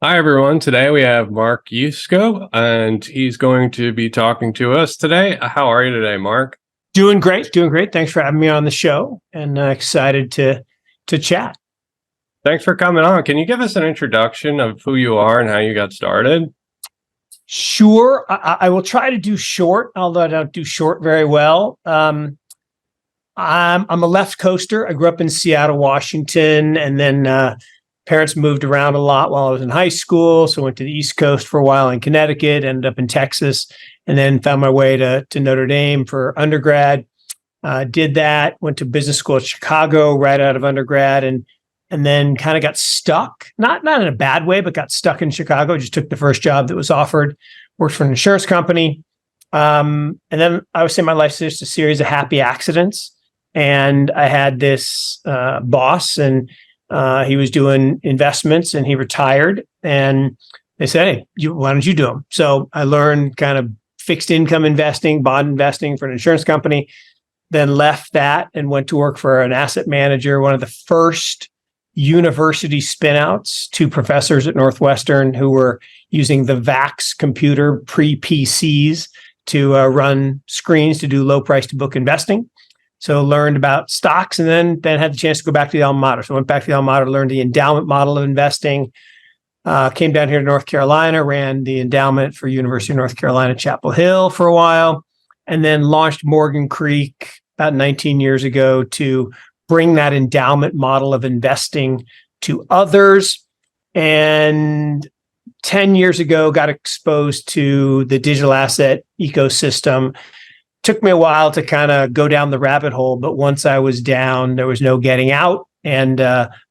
Hi, everyone. Today we have Mark Yusko, and he's going to be talking to us today. How are you today, Mark? Doing great, doing great. Thanks for having me on the show, and excited to chat. Thanks for coming on. Can you give us an introduction of who you are and how you got started? Sure, I will try to do short, although I don't do short very well. I'm a left coaster. I grew up in Seattle, Washington, and then parents moved around a lot while I was in high school. So I went to the East Coast for a while in Connecticut, ended up in Texas, and then found my way to Notre Dame for undergrad. Did that, went to business school at Chicago right out of undergrad, and then kind of got stuck, not in a bad way, but got stuck in Chicago. Just took the first job that was offered, worked for an insurance company. And then I would say my life's just a series of happy accidents. And I had this boss, and he was doing investments, and he retired. And they said, "Hey, why don't you do them?" So I learned kind of fixed income investing, bond investing for an insurance company, then left that and went to work for an asset manager, one of the first university spinouts, two professors at Northwestern who were using the VAX computer pre-PCs to run screens to do low price to book investing. So learned about stocks, and then had the chance to go back to the alma mater. So I went back to the alma mater, learned the endowment model of investing, came down here to North Carolina, ran the endowment for University of North Carolina, Chapel Hill for a while, and then launched Morgan Creek about 19 years ago to bring that endowment model of investing to others. And 10 years ago, got exposed to the digital asset ecosystem. Took me a while to kind of go down the rabbit hole, but once I was down, there was no getting out, and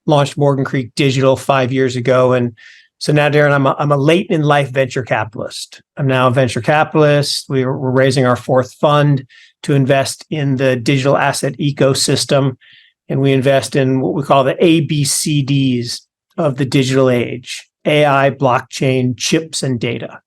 launched Morgan Creek Digital 5 years ago. And so now, Darren, I'm a late in life venture capitalist. I'm now a venture capitalist. We're raising our fourth fund to invest in the digital asset ecosystem, and we invest in what we call the ABCDs of the digital age: AI, blockchain, chips, and data.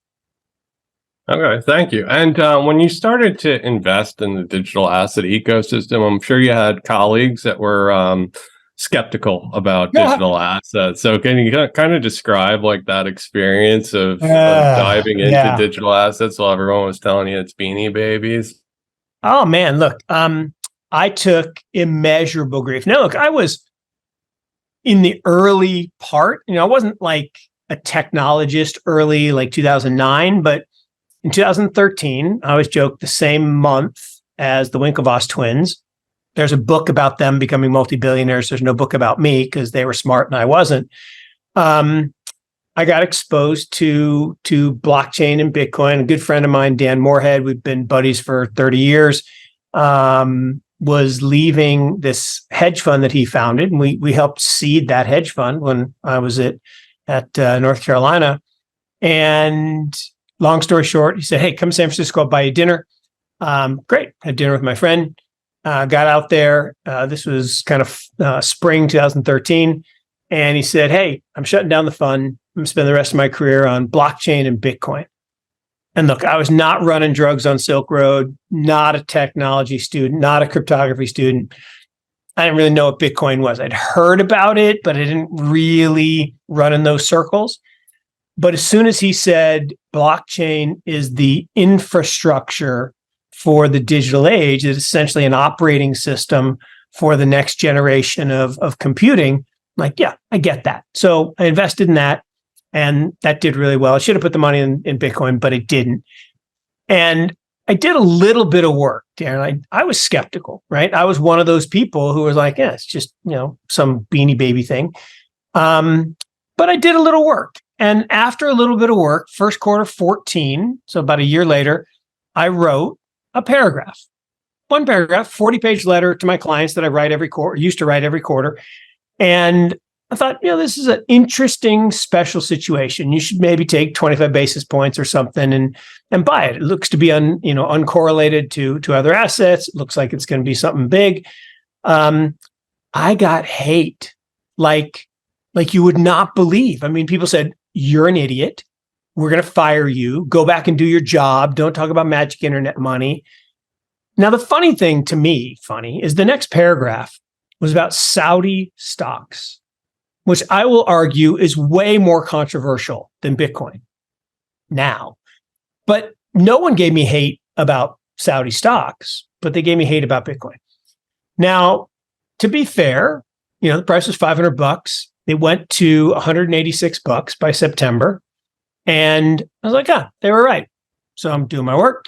Okay, thank you. And when you started to invest in the digital asset ecosystem, I'm sure you had colleagues that were skeptical about digital assets. So can you kind of describe like that experience of diving into digital assets while everyone was telling you it's beanie babies? Oh man, look, I took immeasurable grief. Now, look, I was in the early part. I wasn't like a technologist early, like 2009, but in 2013, I always joke, the same month as the Winklevoss twins. There's a book about them becoming multi-billionaires. There's no book about me because they were smart and I wasn't. I got exposed to blockchain and Bitcoin. A good friend of mine, Dan Moorhead, we've been buddies for 30 years, was leaving this hedge fund that he founded. And we helped seed that hedge fund when I was at North Carolina. And long story short, he said, "Hey, come to San Francisco, I'll buy you dinner." Great. Had dinner with my friend. Got out there. This was kind of spring 2013. And he said, "Hey, I'm shutting down the fund. I'm going to spend the rest of my career on blockchain and Bitcoin." And look, I was not running drugs on Silk Road, not a technology student, not a cryptography student. I didn't really know what Bitcoin was. I'd heard about it, but I didn't really run in those circles. But as soon as he said blockchain is the infrastructure for the digital age, it's essentially an operating system for the next generation of computing, I'm like, yeah, I get that. So I invested in that, and that did really well. I should have put the money in Bitcoin, but it didn't. And I did a little bit of work, Darren. I was skeptical, right? I was one of those people who was like, yeah, it's just, some beanie baby thing. But I did a little work. And after a little bit of work, first quarter 14, so about a year later, I wrote a paragraph, one paragraph, 40-page letter to my clients that I write every quarter, used to write every quarter. And I thought, this is an interesting special situation. You should maybe take 25 basis points or something and buy it. It looks to be uncorrelated to other assets. It looks like it's going to be something big. I got hate like you would not believe. I mean, people said, "You're an idiot. We're going to fire you. Go back and do your job. Don't talk about magic internet money." Now, the funny thing to me, is the next paragraph was about Saudi stocks. which I will argue is way more controversial than Bitcoin now. But no one gave me hate about Saudi stocks, but they gave me hate about Bitcoin. Now, to be fair, the price was $500. It went to $186 by September. And I was like, they were right. So I'm doing my work.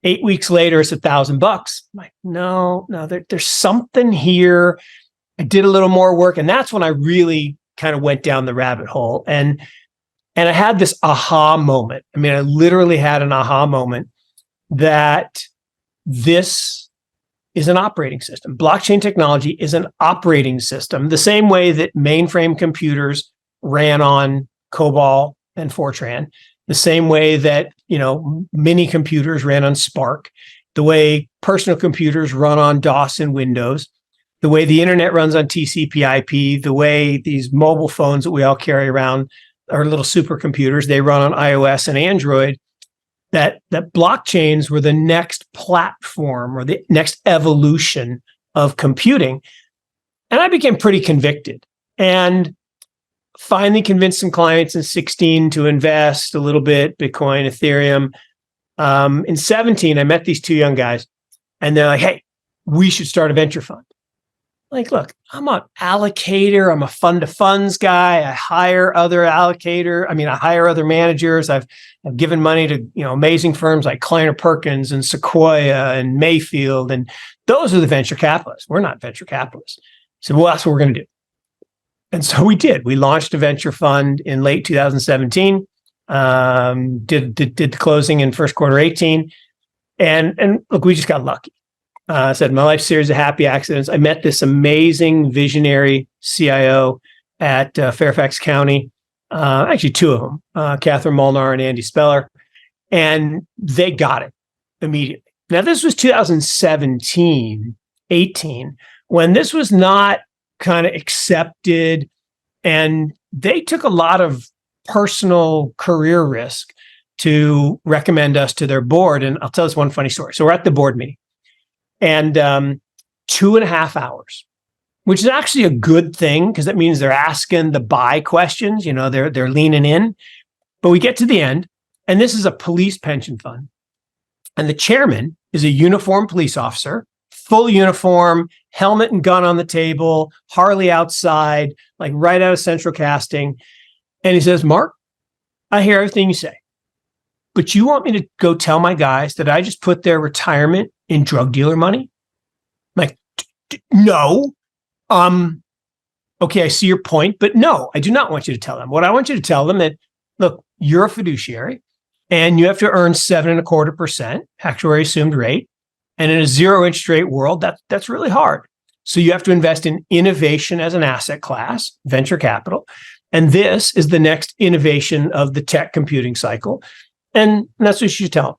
8 weeks later, it's $1,000. I'm like, no, there's something here. I did a little more work. And that's when I really kind of went down the rabbit hole. And I had this aha moment. I mean, I literally had an aha moment that this is an operating system. Blockchain technology is an operating system, the same way that mainframe computers ran on COBOL and Fortran, the same way that, mini computers ran on Spark, the way personal computers run on DOS and Windows, the way the internet runs on TCP/IP, the way these mobile phones that we all carry around are little supercomputers, they run on iOS and Android, that blockchains were the next platform or the next evolution of computing. And I became pretty convicted and finally convinced some clients in 16 to invest a little bit, Bitcoin, Ethereum. In 17, I met these two young guys and they're like, hey, we should start a venture fund. Like, look, I'm an allocator. I'm a fund to funds guy. I hire other I hire other managers. I've given money to, amazing firms like Kleiner Perkins and Sequoia and Mayfield. And those are the venture capitalists. We're not venture capitalists. So, well, that's what we're going to do. And so we did. We launched a venture fund in late 2017, did the closing in first quarter 18. And look, we just got lucky. I said, my life series of happy accidents. I met this amazing visionary CIO at Fairfax County, actually two of them, Catherine Molnar and Andy Speller, and they got it immediately. Now, this was 2017, 18, when this was not kind of accepted, and they took a lot of personal career risk to recommend us to their board. And I'll tell this one funny story. So we're at the board meeting. And 2.5 hours, which is actually a good thing because that means they're asking the buy questions. They're leaning in. But we get to the end, and this is a police pension fund. And the chairman is a uniformed police officer, full uniform, helmet and gun on the table, Harley outside, like right out of central casting. And he says, Mark, I hear everything you say, but you want me to go tell my guys that I just put their retirement in drug dealer money? I'm like, no. Okay, I see your point, but no, I do not want you to tell them. What I want you to tell them that, look, you're a fiduciary and you have to earn 7.25% actuary assumed rate. And in a zero interest rate world, that's really hard. So you have to invest in innovation as an asset class, venture capital. And this is the next innovation of the tech computing cycle. And that's what you should tell them.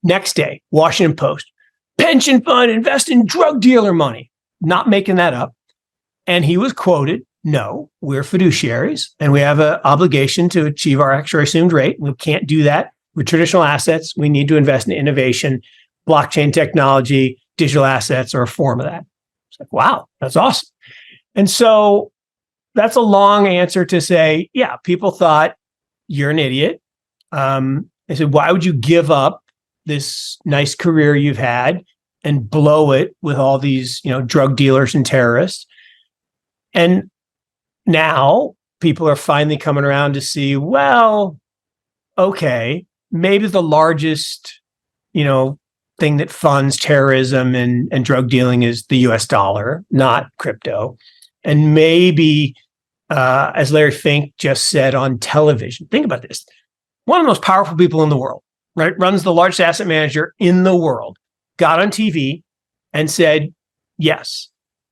Next day, Washington Post, pension fund invest in drug dealer money. Not making that up. And he was quoted, no, we're fiduciaries and we have an obligation to achieve our actuary assumed rate. We can't do that with traditional assets. We need to invest in innovation, blockchain technology, digital assets are a form of that. It's like, wow, that's awesome. And so that's a long answer to say, yeah, people thought you're an idiot. They said, why would you give up this nice career you've had and blow it with all these, drug dealers and terrorists? And now people are finally coming around to see, well, okay, maybe the largest, thing that funds terrorism and drug dealing is the US dollar, not crypto. And maybe, as Larry Fink just said on television, think about this. One of the most powerful people in the world, right? Runs the largest asset manager in the world, got on TV and said, yes,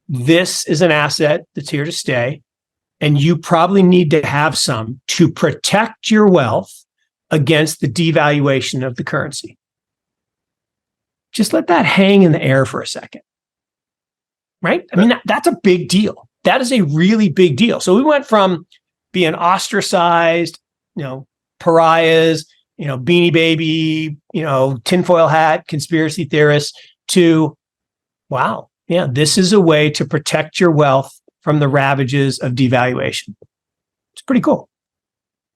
this is an asset that's here to stay. And you probably need to have some to protect your wealth against the devaluation of the currency. Just let that hang in the air for a second, right? I mean, that's a big deal. That is a really big deal. So we went from being ostracized, pariahs, Beanie Baby, tinfoil hat, conspiracy theorists to, wow, yeah, this is a way to protect your wealth from the ravages of devaluation. It's pretty cool.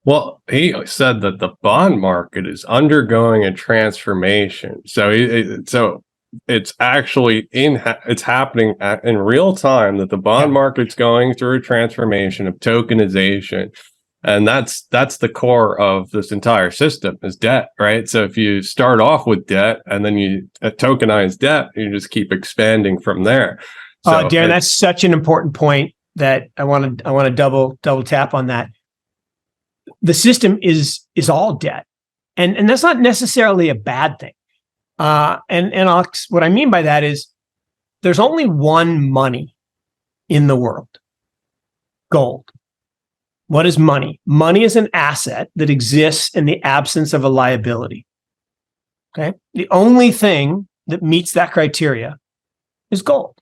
Well, he said that the bond market is undergoing a transformation. So, it's actually it's happening in real time, that the bond market's going through a transformation of tokenization. And that's the core of this entire system is debt, right? So if you start off with debt and then you tokenize debt, you just keep expanding from there. So, Darren, that's such an important point that I want to double tap on that. The system is all debt, and that's not necessarily a bad thing. What I mean by that is there's only one money in the world: gold. What is money? Money is an asset that exists in the absence of a liability. Okay, the only thing that meets that criteria is gold.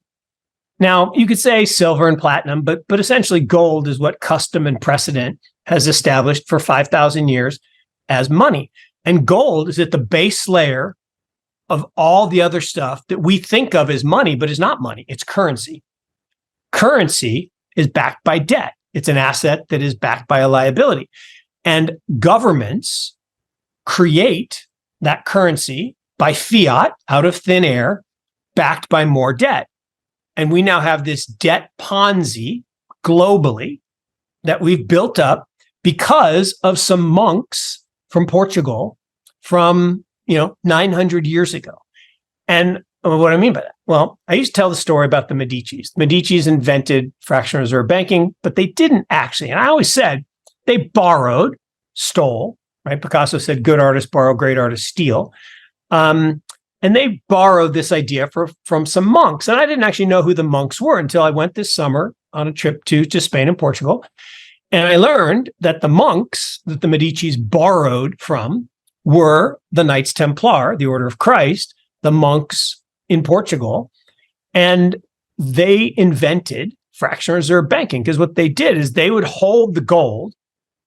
Now, you could say silver and platinum, but essentially gold is what custom and precedent has established for 5,000 years as money. And gold is at the base layer of all the other stuff that we think of as money, but is not money. It's currency. Currency is backed by debt. It's an asset that is backed by a liability. And governments create that currency by fiat out of thin air, backed by more debt. And we now have this debt Ponzi globally that we've built up because of some monks from Portugal from 900 years ago. And what do I mean by that? Well, I used to tell the story about the Medicis. The Medicis invented fractional reserve banking, but they didn't actually. And I always said they borrowed, stole, right? Picasso said, good artists borrow, great artists steal. And they borrowed this idea from some monks. And I didn't actually know who the monks were until I went this summer on a trip to Spain and Portugal. And I learned that the monks that the Medicis borrowed from were the Knights Templar, the Order of Christ, the monks in Portugal. And they invented fractional reserve banking, because what they did is they would hold the gold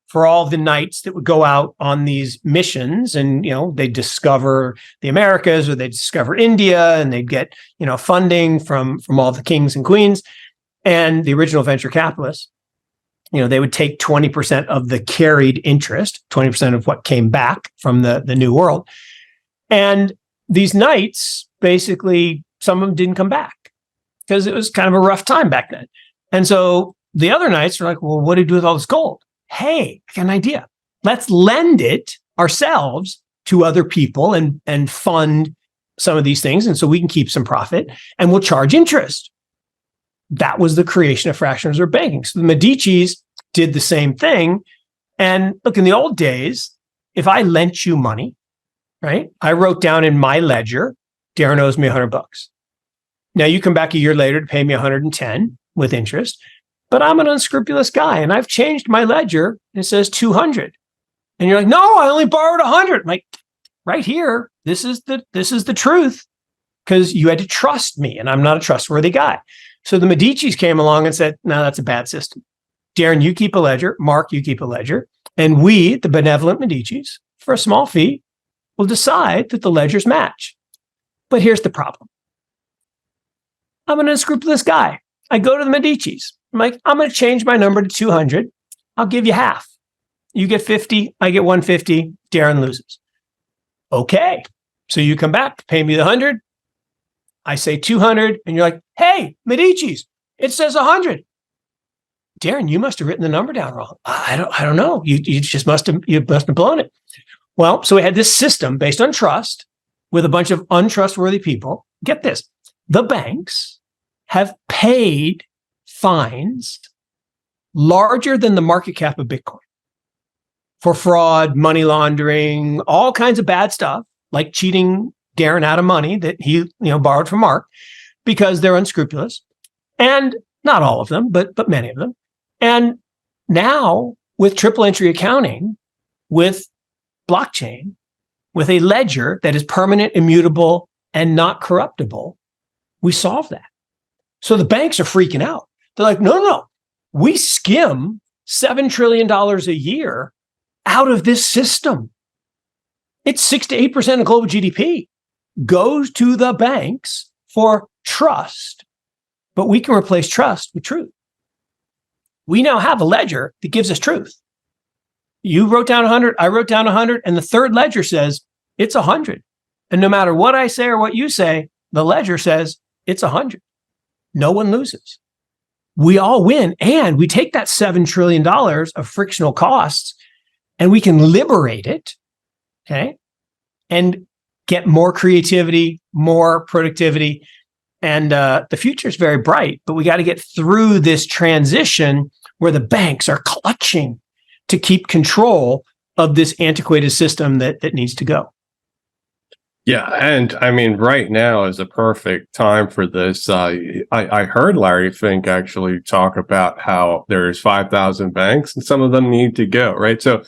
for all the knights that would go out on these missions, and they'd discover the Americas, or they'd discover India, and they'd get funding from all the kings and queens. And the original venture capitalists, they would take 20% of the carried interest, 20% of what came back from the New World. And these knights, basically, some of them didn't come back because it was kind of a rough time back then. And so the other knights were like, well, what do you do with all this gold? Hey, I got an idea. Let's lend it ourselves to other people and fund some of these things. And so we can keep some profit and we'll charge interest. That was the creation of fractional reserve banking. So the Medicis did the same thing. And look, in the old days, if I lent you money, right, I wrote down in my ledger, Darren owes me $100. Now you come back a year later to pay me 110 with interest. But I'm an unscrupulous guy, and I've changed my ledger, and it says 200. And you're like, no, I only borrowed 100. I'm like, right here, this is the truth, because you had to trust me, and I'm not a trustworthy guy. So the Medicis came along and said, no, that's a bad system. Darren, you keep a ledger. Mark, you keep a ledger. And we, the benevolent Medicis, for a small fee, will decide that the ledgers match. But here's the problem. I'm an unscrupulous guy. I go to the Medicis. I'm like, I'm going to change my number to 200. I'll give you half. You get 50. I get 150. Darren loses. Okay. So you come back to pay me the 100. I say 200. And you're like, hey, Medicis, it says 100. Darren, you must have written the number down wrong. I don't know. You must have blown it. Well, so we had this system based on trust with a bunch of untrustworthy people. Get this. The banks have paid fines larger than the market cap of Bitcoin for fraud, money laundering, all kinds of bad stuff, like cheating Darren out of money that he borrowed from Mark, because they're unscrupulous. And not all of them, but many of them. And now with triple entry accounting, with blockchain, with a ledger that is permanent, immutable, and not corruptible, we solve that. So the banks are freaking out. They're like, no. We skim $7 trillion a year out of this system. It's 6 to 8% of global GDP goes to the banks for trust. But we can replace trust with truth. we now have a ledger that gives us truth. You wrote down 100, I wrote down 100, and the third ledger says it's 100. And no matter what I say or what you say, the ledger says it's 100. No one loses. We all win. And we take that $7 trillion of frictional costs and we can liberate it, okay, and get more creativity, more productivity. And the future is very bright, but we got to get through this transition where the banks are clutching to keep control of this antiquated system that needs to go. Yeah, and I mean, right now is a perfect time for this. I heard Larry Fink actually talk about how there's 5,000 banks and some of them need to go, right? So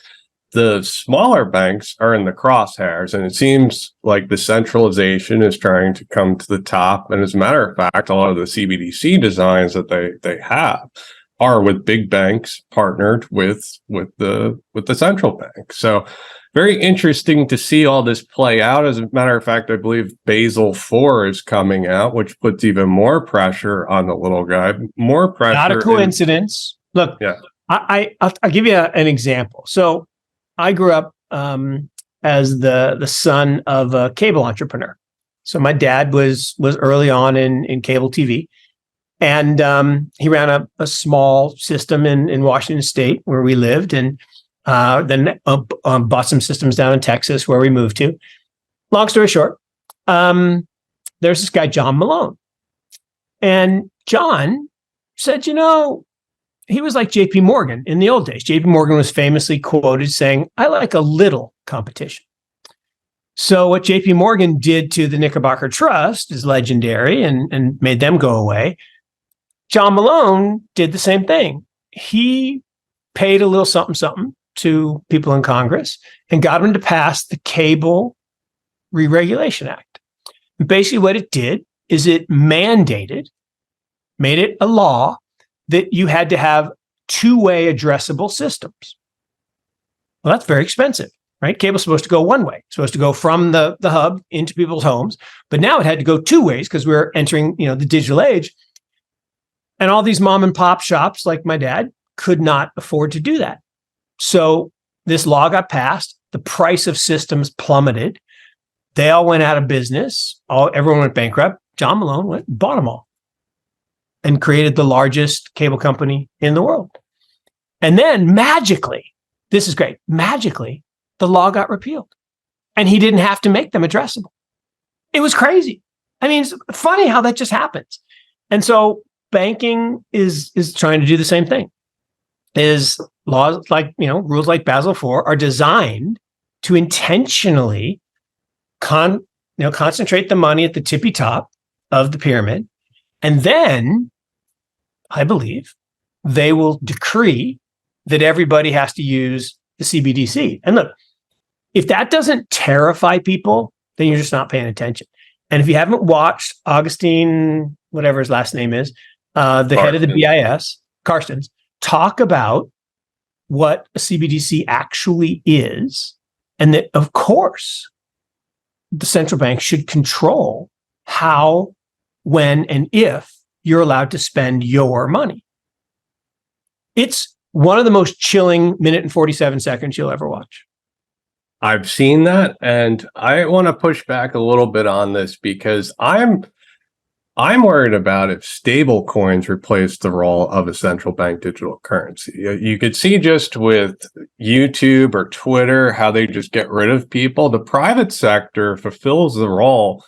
the smaller banks are in the crosshairs, and it seems like the centralization is trying to come to the top. And as a matter of fact, a lot of the CBDC designs that they have are with big banks partnered with the central bank. So very interesting to see all this play out. As a matter of fact, I believe Basel IV is coming out, which puts even more pressure on the little guy. More pressure. Not a coincidence. Look, yeah. I'll give you an example. So I grew up as the son of a cable entrepreneur. So my dad was early on in cable TV. And he ran a small system in Washington State where we lived, and then bought some systems down in Texas where we moved to. Long story short, there's this guy, John Malone. And John said, he was like JP Morgan in the old days. JP Morgan was famously quoted saying, "I like a little competition." So what JP Morgan did to the Knickerbocker Trust is legendary and made them go away. John Malone did the same thing. He paid a little something to people in Congress and got them to pass the Cable Re-Regulation Act. And basically what it did is it made it a law that you had to have two-way addressable systems. Well, that's very expensive, right? Cable's supposed to go one way, supposed to go from the hub into people's homes. But now it had to go two ways because we're entering, the digital age. And all these mom and pop shops like my dad could not afford to do that. So this law got passed. The price of systems plummeted. They all went out of business. Everyone went bankrupt. John Malone went and bought them all and created the largest cable company in the world. And then magically, this is great, magically, the law got repealed and he didn't have to make them addressable. It was crazy. I mean, it's funny how that just happens. And so banking is trying to do the same thing. Is laws like, rules like Basel IV are designed to intentionally concentrate the money at the tippy top of the pyramid. And then I believe they will decree that everybody has to use the CBDC. And look, if that doesn't terrify people, then you're just not paying attention. And if you haven't watched Augustine, whatever his last name is, the head of the BIS, Carstens, talk about what a CBDC actually is, and that, of course, the central bank should control how, when, and if you're allowed to spend your money. It's one of the most chilling minute and 47 seconds you'll ever watch. I've seen that, and I want to push back a little bit on this because I'm worried about if stable coins replace the role of a central bank digital currency. You could see just with YouTube or Twitter how they just get rid of people. The private sector fulfills the role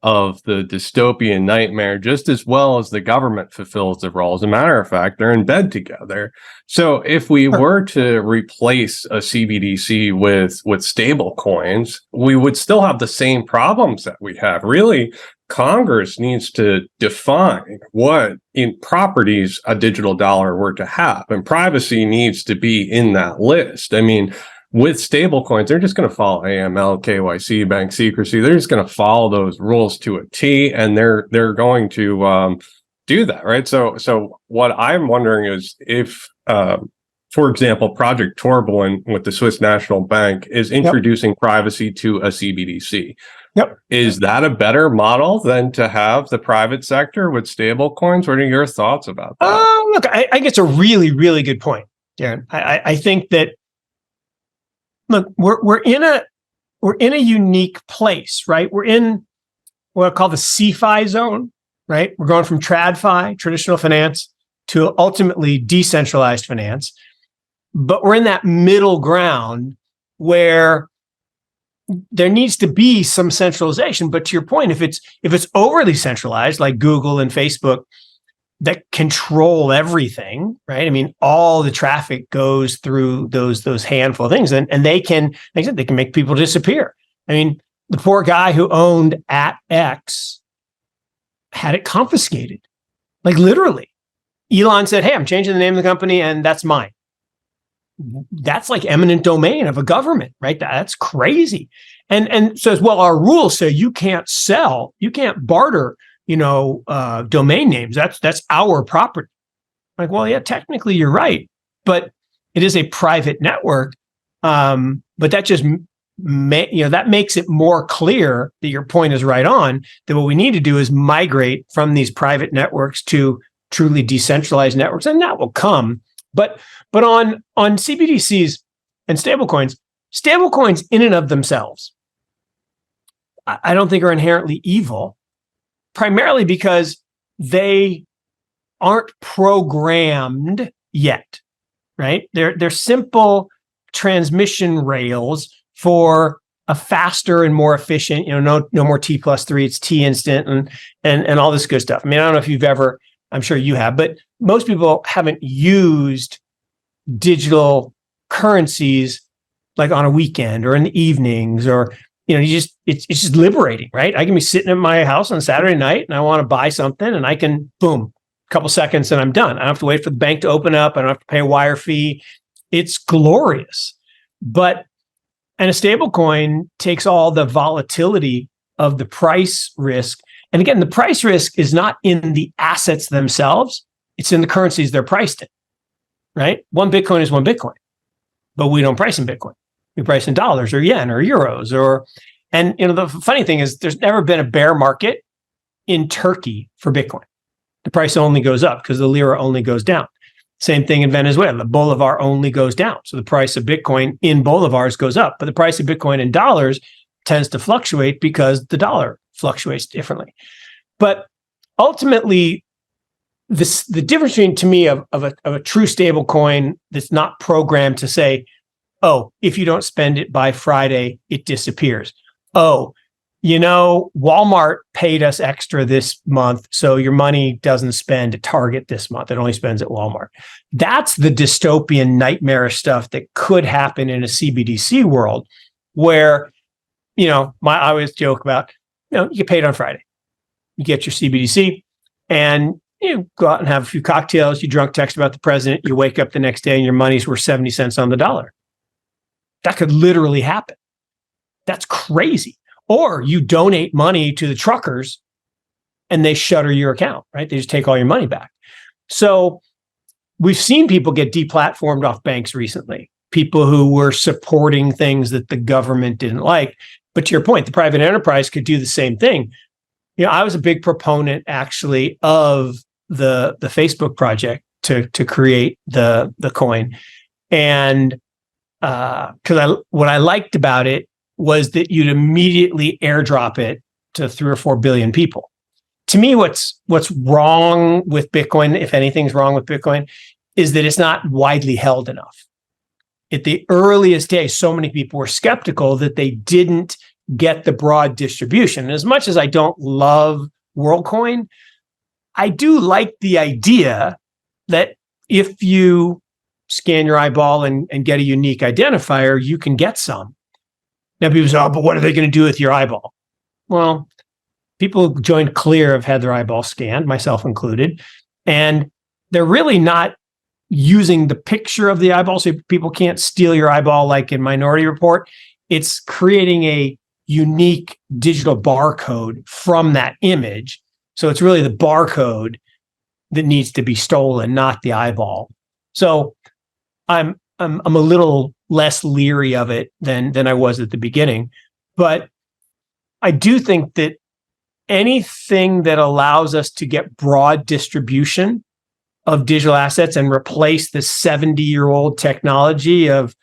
of the dystopian nightmare just as well as the government fulfills the role. As a matter of fact, they're in bed together. So if we were to replace a CBDC with stable coins, we would still have the same problems that we have. Really, Congress needs to define what in properties a digital dollar were to have, and privacy needs to be in that list. I mean, with stable coins, they're just going to follow AML, KYC, bank secrecy. They're just going to follow those rules to a T, and they're going to do that, right? So what I'm wondering is if, for example, Project Tourbillon with the Swiss National Bank is introducing privacy to a CBDC. Yep. Is that a better model than to have the private sector with stable coins? What are your thoughts about that? Look, I think it's a really, really good point, Darren. I think that, look, we're in a unique place, right? We're in what I call the CFI zone, right? We're going from TradFi, traditional finance, to ultimately decentralized finance. But we're in that middle ground where there needs to be some centralization. But to your point, if it's overly centralized, like Google and Facebook, that control everything, right? I mean, all the traffic goes through those handful of things, and they can, like I said, they can make people disappear. I mean, the poor guy who owned @X had it confiscated, like literally. Elon said, "Hey, I'm changing the name of the company, and that's mine." That's like eminent domain of a government, right? That's crazy. And says, well, our rules say you can't sell, you can't barter, domain names. That's our property. Like, well, yeah, technically you're right, but it is a private network. But that just that makes it more clear that your point is right on. That what we need to do is migrate from these private networks to truly decentralized networks, and that will come. But on CBDCs and stablecoins in and of themselves, I don't think are inherently evil, primarily because they aren't programmed yet, right? They're simple transmission rails for a faster and more efficient, no more T+3, it's T instant and all this good stuff. I mean, I don't know if you've ever, I'm sure you have, but most people haven't used digital currencies like on a weekend or in the evenings, or it's just liberating, right? I can be sitting at my house on Saturday night and I want to buy something, and I can, boom, a couple seconds and I'm done. I don't have to wait for the bank to open up. I don't have to pay a wire fee. It's glorious. And a stable coin takes all the volatility of the price risk. And again, the price risk is not in the assets themselves. It's in the currencies they're priced in, right? One Bitcoin is one Bitcoin, but we don't price in Bitcoin. We price in dollars or yen or euros and the funny thing is there's never been a bear market in Turkey for Bitcoin. The price only goes up because the lira only goes down. Same thing in Venezuela. The bolivar only goes down. So the price of Bitcoin in bolivars goes up, but the price of Bitcoin in dollars tends to fluctuate because the dollar fluctuates differently. But ultimately, the difference between, to me, of a true stable coin that's not programmed to say, oh, if you don't spend it by Friday, it disappears. Oh, Walmart paid us extra this month, so your money doesn't spend at Target this month. It only spends at Walmart. That's the dystopian, nightmarish stuff that could happen in a CBDC world where, I always joke about, you get paid on Friday. You get your CBDC and you go out and have a few cocktails, you drunk text about the president, you wake up the next day and your money's worth 70 cents on the dollar. That could literally happen. That's crazy. Or you donate money to the truckers and they shutter your account, right? They just take all your money back. So we've seen people get deplatformed off banks recently, people who were supporting things that the government didn't like. But to your point, the private enterprise could do the same thing. I was a big proponent actually of the Facebook project to create the coin. And because what I liked about it was that you'd immediately airdrop it to 3 or 4 billion people. To me, what's wrong with Bitcoin, if anything's wrong with Bitcoin, is that it's not widely held enough. At the earliest days, so many people were skeptical that they didn't get the broad distribution. And as much as I don't love WorldCoin, I do like the idea that if you scan your eyeball and get a unique identifier, you can get some. Now people say, oh, but what are they going to do with your eyeball? Well, people who joined Clear have had their eyeball scanned, myself included, and they're really not using the picture of the eyeball, so people can't steal your eyeball like in Minority Report. It's creating a unique digital barcode from that image. So it's really the barcode that needs to be stolen, not the eyeball. So I'm a little less leery of it than I was at the beginning. But I do think that anything that allows us to get broad distribution of digital assets and replace the 70-year-old technology of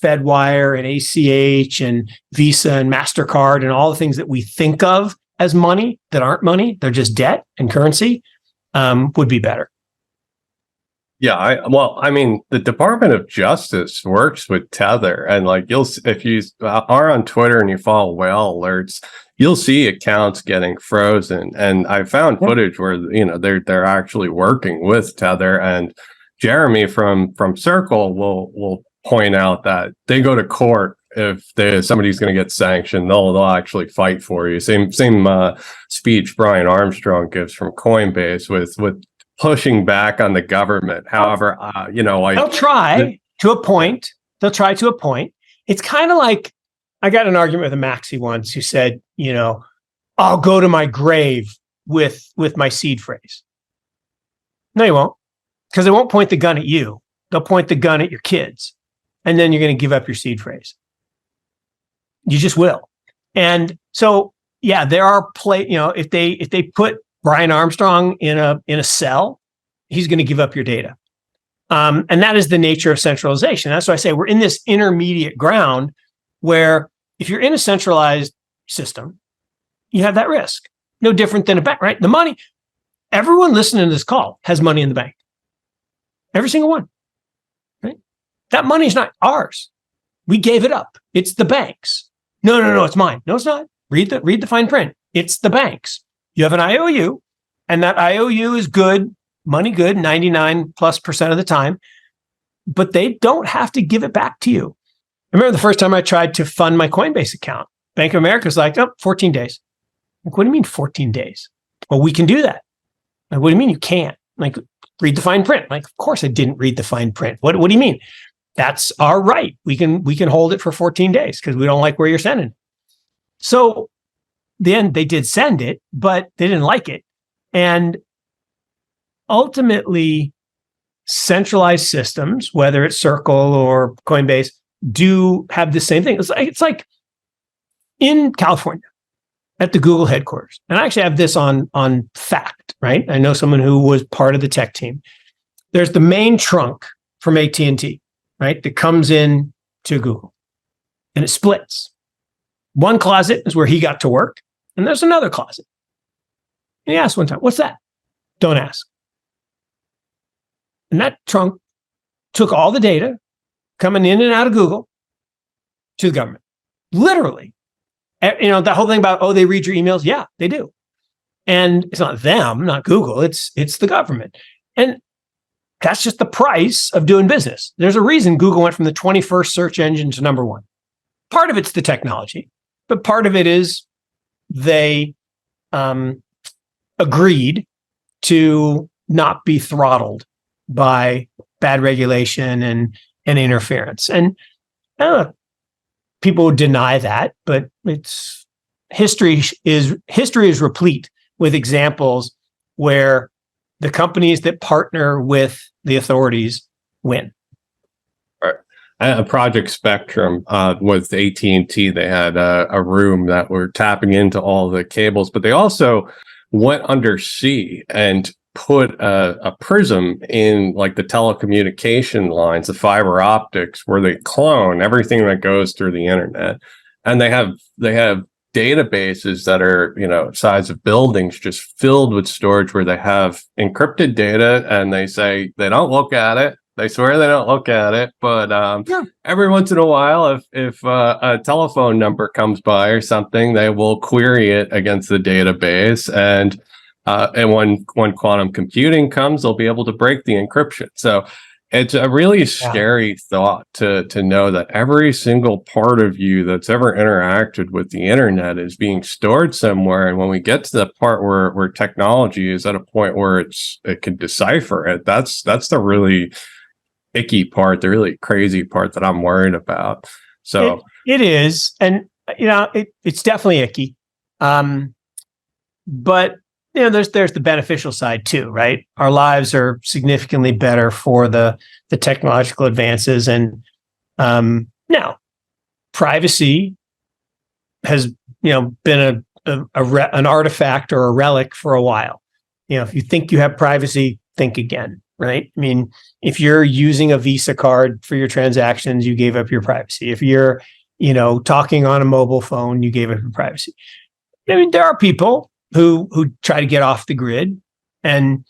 FedWire and ACH and Visa and MasterCard and all the things that we think of as money that aren't money, they're just debt and currency, would be better. Yeah, I mean, the Department of Justice works with Tether, and like if you are on Twitter and you follow whale alerts, you'll see accounts getting frozen. And I found footage where they're actually working with Tether, and Jeremy from Circle will point out that they go to court if somebody's going to get sanctioned. They'll actually fight for you. Same speech Brian Armstrong gives from Coinbase with pushing back on the government. However, they'll try to a point. They'll try to a point. It's kind of like I got an argument with a maxi once who said, I'll go to my grave with my seed phrase. No, you won't, because they won't point the gun at you. They'll point the gun at your kids, and then you're going to give up your seed phrase. You just will. And so, yeah, there are if they put Brian Armstrong in a cell, he's going to give up your data. And that is the nature of centralization. That's why I say we're in this intermediate ground where if you're in a centralized system, you have that risk. No different than a bank, right? The money, everyone listening to this call has money in the bank. Every single one, right? That money is not ours. We gave it up. It's the banks. No, it's mine. No, it's not. Read the fine print. It's the banks. You have an IOU, and that IOU is good, money good, 99+% of the time, but they don't have to give it back to you. I remember the first time I tried to fund my Coinbase account. Bank of America's like, 14 days. Like, what do you mean 14 days? Well, we can do that. Like, what do you mean you can't? Like, read the fine print. Like, of course I didn't read the fine print. What do you mean? That's our right. We can hold it for 14 days because we don't like where you're sending it. So then they did send it, but they didn't like it. And ultimately, centralized systems, whether it's Circle or Coinbase, do have the same thing. It's like in California at the Google headquarters. And I actually have this on fact, right? I know someone who was part of the tech team. There's the main trunk from AT&T, right? That comes in to Google and it splits. One closet is where he got to work, and there's another closet. And he asked one time, what's that? Don't ask. And that trunk took all the data coming in and out of Google to the government. Literally. That whole thing about, they read your emails. Yeah, they do. And it's not them, not Google. It's the government. And that's just the price of doing business. There's a reason Google went from the 21st search engine to number one. Part of it's the technology, but part of it is they agreed to not be throttled by bad regulation and interference. And people deny that, but history is replete with examples where the companies that partner with the authorities win. Project Spectrum with AT&T, they had a room that were tapping into all the cables, but they also went undersea and put a prism in like the telecommunication lines, the fiber optics, where they clone everything that goes through the internet. And they have databases that are, size of buildings, just filled with storage where they have encrypted data, and they say they don't look at it. They swear they don't look at it, but every once in a while, if a telephone number comes by or something, they will query it against the database, and when quantum computing comes, they'll be able to break the encryption. So it's a really scary thought to know that every single part of you that's ever interacted with the internet is being stored somewhere. And when we get to the part where technology is at a point where it can decipher it, that's the really icky part, the really crazy part that I'm worried about. So it is, and it's definitely icky. But there's the beneficial side too, right? Our lives are significantly better for the technological advances, and now privacy has been an artifact or a relic for a while. If you think you have privacy, think again, right? I mean, if you're using a Visa card for your transactions, you gave up your privacy. If you're, talking on a mobile phone, you gave up your privacy. I mean, there are people who try to get off the grid and,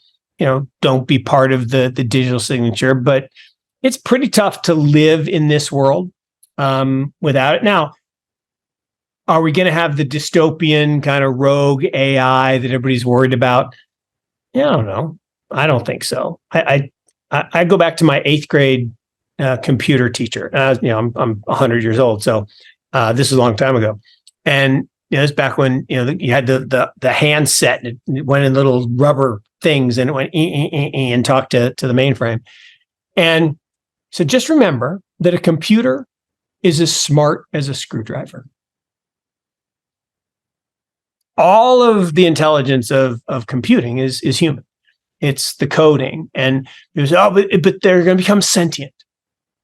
don't be part of the digital signature, but it's pretty tough to live in this world without it. Now, are we going to have the dystopian kind of rogue AI that everybody's worried about? Yeah, I don't know. I don't think so. I go back to my 8th grade computer teacher. I'm 100 years old, so this is a long time ago. And it's back when you had the handset, and it went in little rubber things, and it went and talked to the mainframe. And so just remember that a computer is as smart as a screwdriver. All of the intelligence of computing is human. It's the coding, and it was but they're going to become sentient.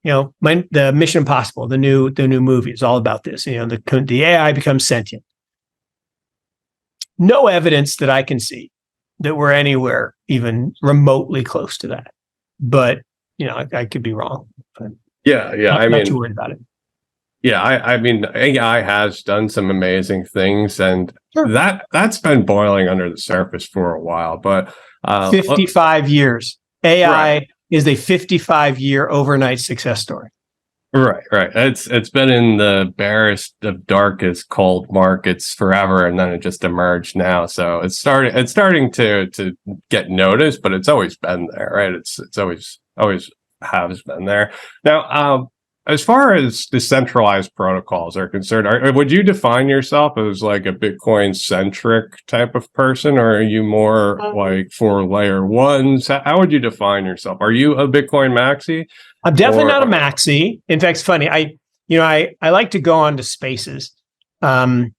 The Mission Impossible, the new movie is all about this. The AI becomes sentient. No evidence that I can see that we're anywhere even remotely close to that. But I could be wrong. But yeah. I'm not too worried about it. Yeah, I mean, AI has done some amazing things, and Sure. that's been boiling under the surface for a while. But 55 years. AI is a 55-year overnight success story. Right. It's been in the barest of darkest cold markets forever, and then it just emerged now. So it's starting to get noticed, but it's always been there, right? It's always has been there. Now, as far as decentralized protocols are concerned, would you define yourself as like a Bitcoin centric type of person, or are you more like for layer ones? How would you define yourself? Are you a Bitcoin maxi? I'm definitely not a maxi. In fact, it's funny. I like to go on to spaces, and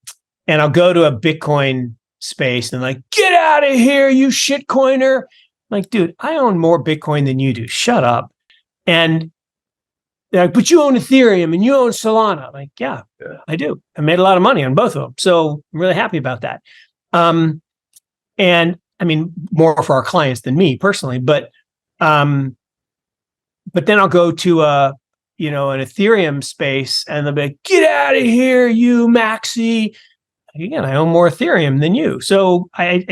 I'll go to a Bitcoin space and like, get out of here, you shitcoiner. Like, dude, I own more Bitcoin than you do. Shut up. And they're like, but you own Ethereum and you own Solana. Like, yeah, I do. I made a lot of money on both of them. So I'm really happy about that. And I mean, more for our clients than me personally, but then I'll go to an Ethereum space and they'll be like, get out of here, you maxi. Again, I own more Ethereum than you. So I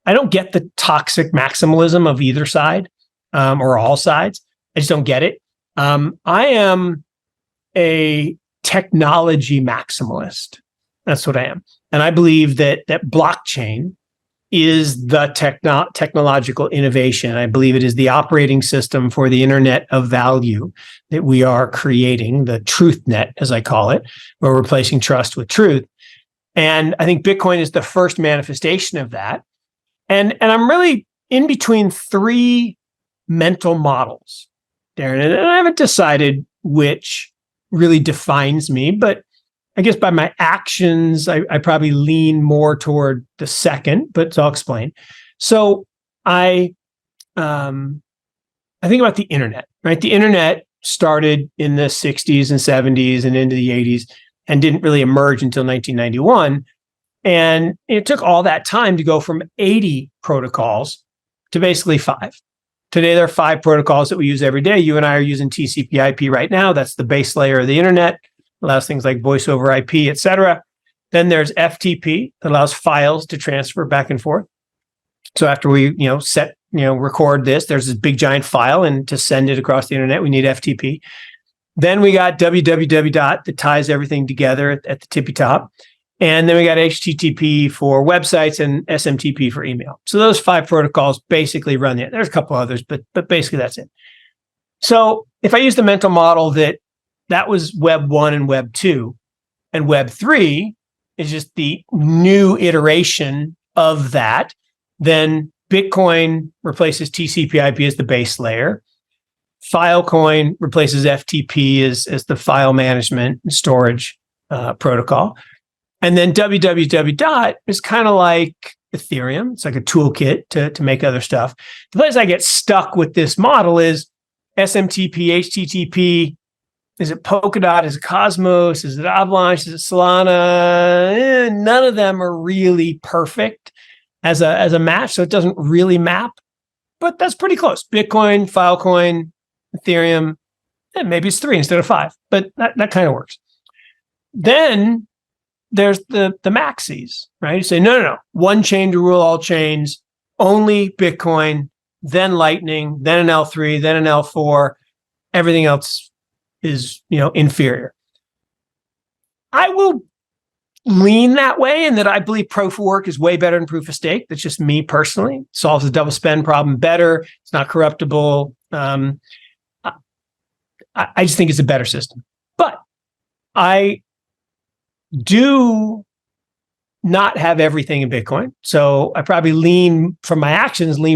don't get the toxic maximalism of either side or all sides. I just don't get it. I am a technology maximalist. That's what I am. And I believe that blockchain is the technological innovation. I believe it is the operating system for the internet of value that we are creating, the truth net, as I call it, where we're replacing trust with truth. And I think Bitcoin is the first manifestation of that. And I'm really in between 3 mental models, Darren, and I haven't decided which really defines me, but I guess by my actions, I probably lean more toward the second, but I'll explain. So I think about the internet, right? The internet started in the 60s and 70s and into the 80s and didn't really emerge until 1991. And it took all that time to go from 80 protocols to basically 5. Today, there are 5 protocols that we use every day. You and I are using TCP/IP right now. That's the base layer of the internet. Allows things like voice over IP, et cetera. Then there's FTP that allows files to transfer back and forth. So after we, record this, there's this big giant file, and to send it across the internet, we need FTP. Then we got www that ties everything together at the tippy top. And then we got HTTP for websites and SMTP for email. So those 5 protocols basically run it. There's a couple others, but basically that's it. So if I use the mental model that was Web 1 and Web 2, and Web 3 is just the new iteration of that, then Bitcoin replaces TCP/IP as the base layer. Filecoin replaces FTP as the file management and storage protocol. And then www is kind of like Ethereum. It's like a toolkit to make other stuff. The place I get stuck with this model is SMTP, HTTP, Is it Polkadot? Is it Cosmos? Is it Avalanche? Is it Solana? None of them are really perfect as a match, so it doesn't really map. But that's pretty close. Bitcoin, Filecoin, Ethereum, maybe it's 3 instead of 5, but that kind of works. Then there's the maxis, right? You say, no. One chain to rule all chains, only Bitcoin, then Lightning, then an L3, then an L4. Everything else is, inferior. I will lean that way, and that I believe proof of work is way better than proof of stake. That's just me personally. Solves the double spend problem better. It's not corruptible. I just think it's a better system. But I do not have everything in Bitcoin. So I probably lean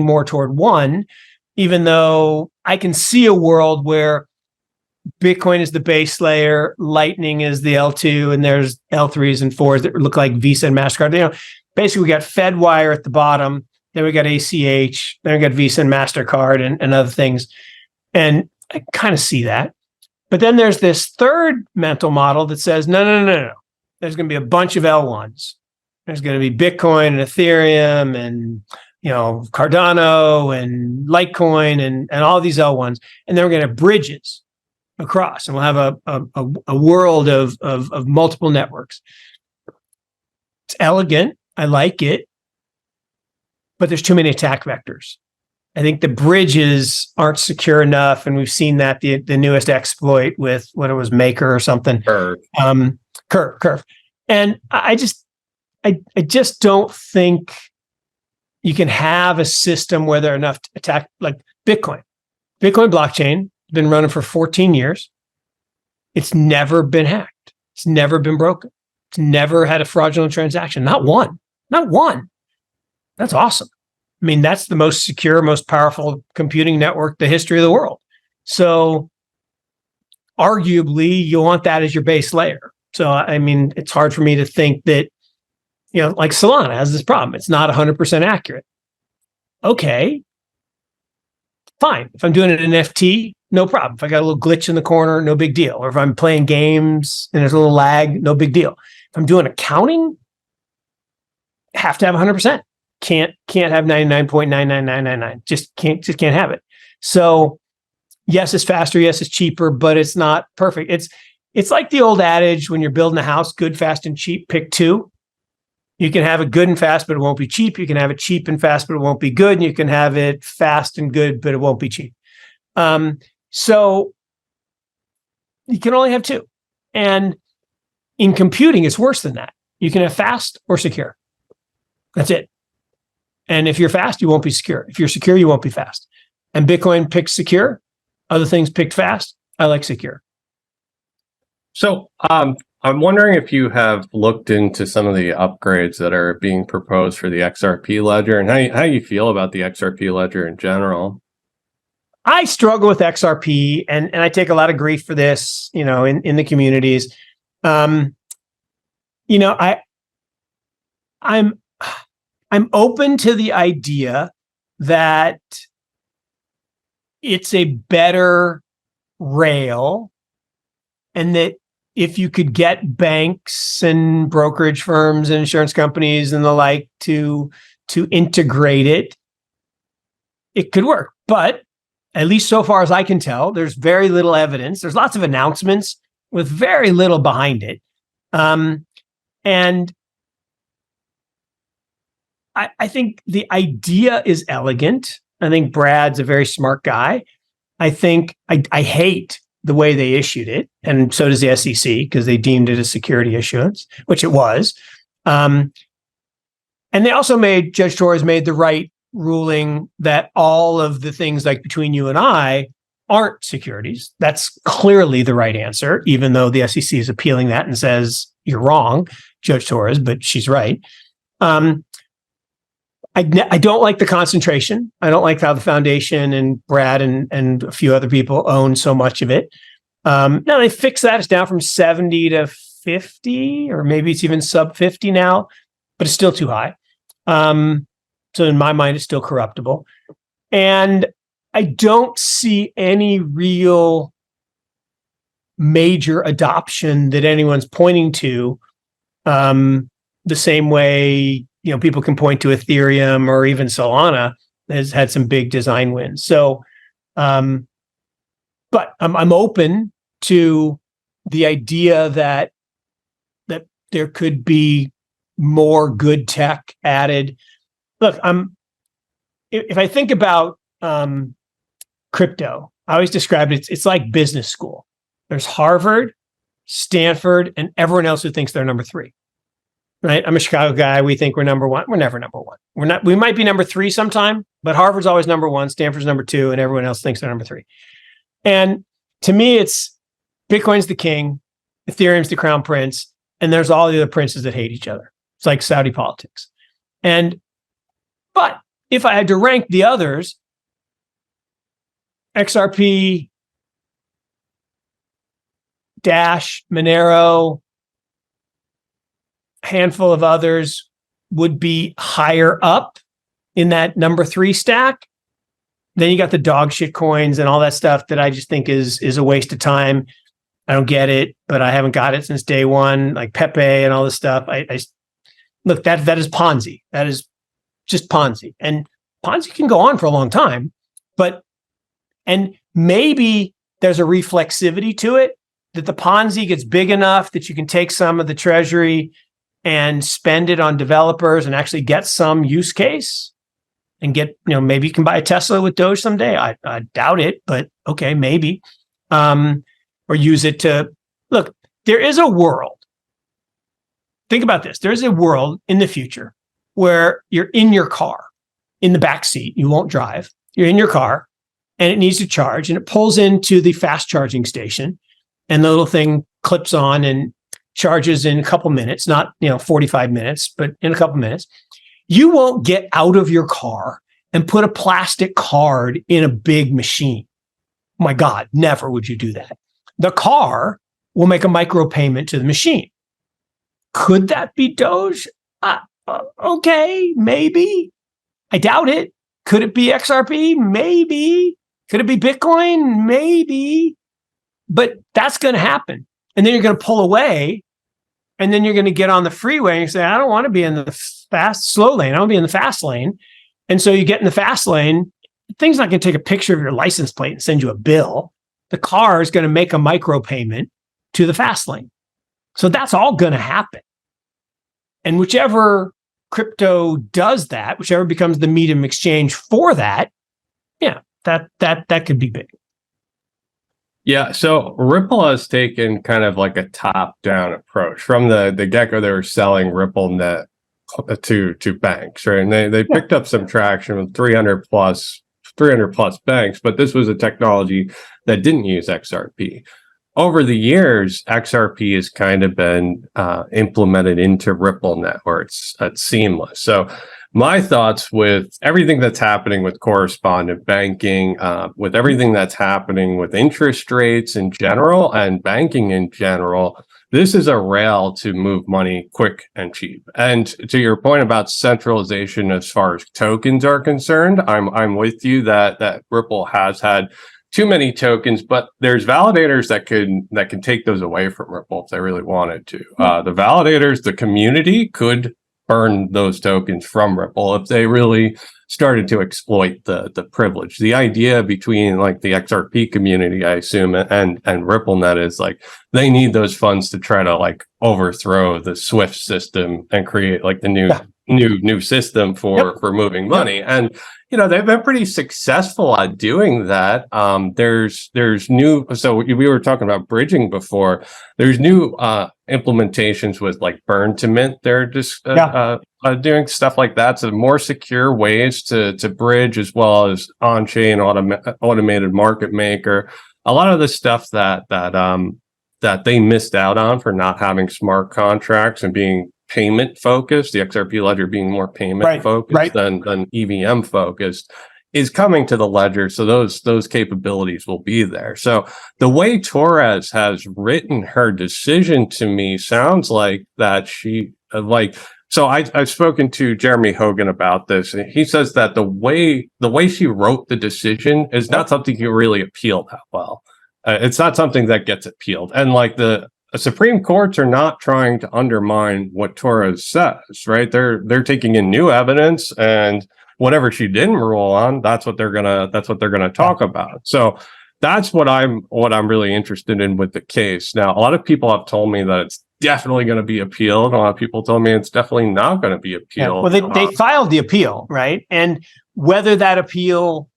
more toward one, even though I can see a world where Bitcoin is the base layer, Lightning is the L2, and there's L3s and 4s that look like Visa and MasterCard. Basically, we got Fedwire at the bottom, then we got ACH, then we got Visa and MasterCard and other things. And I kind of see that. But then there's this third mental model that says, no. There's going to be a bunch of L1s. There's going to be Bitcoin and Ethereum and Cardano and Litecoin and all these L1s. And then we're going to have bridges across, and we'll have a world of multiple networks. It's elegant. I like it, but there's too many attack vectors. I think the bridges aren't secure enough, and we've seen that the newest exploit with what it was, Maker or something. Curve. And I just don't think you can have a system where there are enough to attack, like Bitcoin. Bitcoin blockchain has been running for 14 years. It's never been hacked. It's never been broken. It's never had a fraudulent transaction. Not one. That's awesome. I mean, that's the most secure, most powerful computing network in the history of the world. So arguably, you want that as your base layer. So, I mean, it's hard for me to think that, like Solana has this problem. It's not 100% accurate. Okay, fine. If I'm doing an NFT, no problem. If I got a little glitch in the corner, no big deal. Or if I'm playing games and there's a little lag, no big deal. If I'm doing accounting, have to have 100%. Can't have 99.99999. Just can't have it. So yes, it's faster. Yes, it's cheaper, but it's not perfect. It's like the old adage, when you're building a house, good, fast, and cheap, pick two. You can have it good and fast, but it won't be cheap. You can have it cheap and fast, but it won't be good. And you can have it fast and good, but it won't be cheap. So you can only have two. And in computing, it's worse than that. You can have fast or secure. That's it. And if you're fast, you won't be secure. If you're secure, you won't be fast. And Bitcoin picked secure. Other things picked fast. I like secure. So I'm wondering if you have looked into some of the upgrades that are being proposed for the XRP ledger, and how you feel about the XRP ledger in general. I struggle with XRP, and I take a lot of grief for this, in the communities. I'm open to the idea that it's a better rail, and that if you could get banks and brokerage firms and insurance companies and the like to integrate it, it could work. But at least so far as I can tell, there's very little evidence. There's lots of announcements with very little behind it. And I think the idea is elegant. I think Brad's a very smart guy. I think I hate the way they issued it, and so does the SEC, because they deemed it a security issuance, which it was. And they also Judge Torres made the right ruling that all of the things like between you and I aren't securities. That's clearly the right answer, even though the SEC is appealing that and says, you're wrong, Judge Torres, but she's right. I don't like the concentration. I don't like how the foundation and Brad and a few other people own so much of it. Now they fixed that. It's down from 70 to 50, or maybe it's even sub 50 now, but it's still too high. So in my mind, it's still corruptible. And I don't see any real major adoption that anyone's pointing to. The same way, people can point to Ethereum or even Solana has had some big design wins. So, but I'm open to the idea that there could be more good tech added. Look, if I think about crypto, I always describe it's like business school. There's Harvard, Stanford, and everyone else who thinks they're number 3. Right? I'm a Chicago guy. We think we're number 1. We're never number 1. We're not. We might be number 3 sometime, but Harvard's always number 1, Stanford's number 2, and everyone else thinks they're number 3. And to me, it's Bitcoin's the king, Ethereum's the crown prince, and there's all the other princes that hate each other. It's like Saudi politics. But if I had to rank the others, XRP, Dash, Monero, handful of others would be higher up in that number 3 stack. Then you got the dog shit coins and all that stuff that I just think is a waste of time. I don't get it, but I haven't got it since day one, like Pepe and all this stuff. I look, that is Ponzi. That is just Ponzi. And Ponzi can go on for a long time, and maybe there's a reflexivity to it that the Ponzi gets big enough that you can take some of the treasury and spend it on developers and actually get some use case and get, maybe you can buy a Tesla with Doge someday. I doubt it, but okay, maybe. Or use it to, look, there is a world. Think about this. There's a world in the future where you're in your car, in the back seat, you won't drive. You're in your car and it needs to charge and it pulls into the fast charging station and the little thing clips on and charges in a couple minutes, not 45 minutes, but in a couple minutes. You won't get out of your car and put a plastic card in a big machine. Oh my God, never would you do that. The car will make a micropayment to the machine. Could that be Doge? Okay, maybe. I doubt it. Could it be XRP? Maybe. Could it be Bitcoin? Maybe. But that's going to happen. And then you're going to pull away and then you're going to get on the freeway and you say, I don't want to be in the slow lane. I want to be in the fast lane. And so you get in the fast lane. The thing's not going to take a picture of your license plate and send you a bill. The car is going to make a micropayment to the fast lane. So that's all going to happen. And whichever crypto does that, whichever becomes the medium exchange for that, that could be big. Yeah, so Ripple has taken kind of like a top-down approach. From the get-go, they were selling RippleNet to banks, right? And they picked up some traction with 300 plus banks, but this was a technology that didn't use XRP. Over the years, XRP has kind of been implemented into RippleNet, where it's seamless. So my thoughts with everything that's happening with correspondent banking, with everything that's happening with interest rates in general and banking in general, this is a rail to move money quick and cheap. And to your point about centralization as far as tokens are concerned, I'm with you that Ripple has had too many tokens, but there's validators that can take those away from Ripple if they really wanted to. The validators, the community could burn those tokens from Ripple if they really started to exploit the privilege. The idea between like the XRP community, I assume, and RippleNet is like they need those funds to try to like overthrow the SWIFT system and create like the new system for moving money. And they've been pretty successful at doing that. There's new, so we were talking about bridging before. There's new implementations with like burn to mint. They're just doing stuff like that. So more secure ways to bridge, as well as on-chain automated market maker. A lot of the stuff that they missed out on for not having smart contracts and being payment focused, the XRP ledger being more payment focused than EVM focused, is coming to the ledger. So those capabilities will be there. So the way Torres has written her decision to me sounds like that she so I've spoken to Jeremy Hogan about this, and he says that the way she wrote the decision is not something you really appeal that well. It's not something that gets appealed. And like the Supreme Courts are not trying to undermine what Torres says, right? They're taking in new evidence, and whatever she didn't rule on, that's what they're gonna talk about. So that's what I'm really interested in with the case. Now, a lot of people have told me that it's definitely going to be appealed. A lot of people told me it's definitely not going to be appealed. Yeah. Well, they filed the appeal, right? And whether that appeal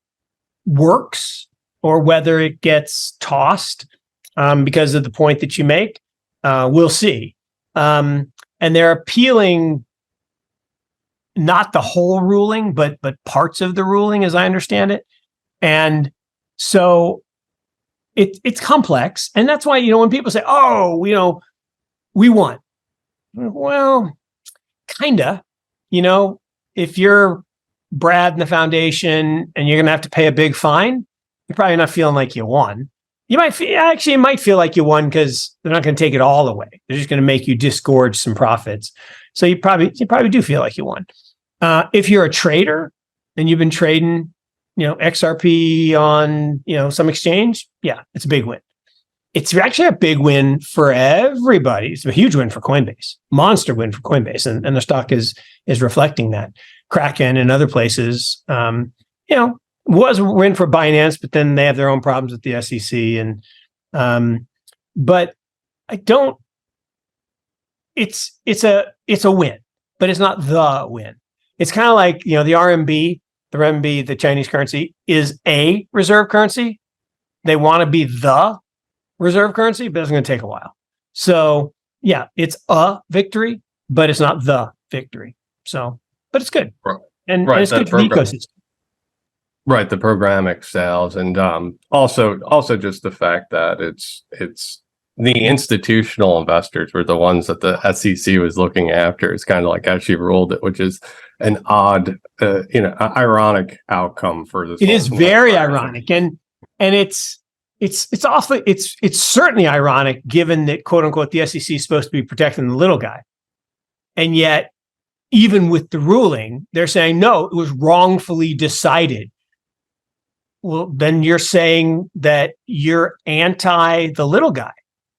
works or whether it gets tossed because of the point that you make, we'll see. And they're appealing not the whole ruling, but parts of the ruling, as I understand it. And so it's complex. And that's why, when people say, oh, we won. Well, kinda. If you're Brad and the foundation and you're going to have to pay a big fine, you're probably not feeling like you won. You might feel like you won because they're not going to take it all away. They're just going to make you disgorge some profits. So you probably do feel like you won. If you're a trader and you've been trading, XRP on, some exchange, yeah, it's a big win. It's actually a big win for everybody. It's a huge win for Coinbase, monster win for Coinbase, and the stock is reflecting that. Kraken and other places, was a win for Binance, but then they have their own problems with the SEC. But I don't. It's a win, but it's not the win. It's kind of like the RMB, the renminbi, the Chinese currency is a reserve currency. They want to be the reserve currency, but it's going to take a while. So yeah, it's a victory, but it's not the victory. So, but it's good, and it's good for the ecosystem. Right, the programmatic sales, and also just the fact that it's the institutional investors were the ones that the SEC was looking after. It's kind of like how she ruled it, which is an odd, ironic outcome for this. It is very ironic, and it's awfully it's certainly ironic given that, quote unquote, the SEC is supposed to be protecting the little guy, and yet even with the ruling, they're saying no, it was wrongfully decided. Well, then you're saying that you're anti the little guy,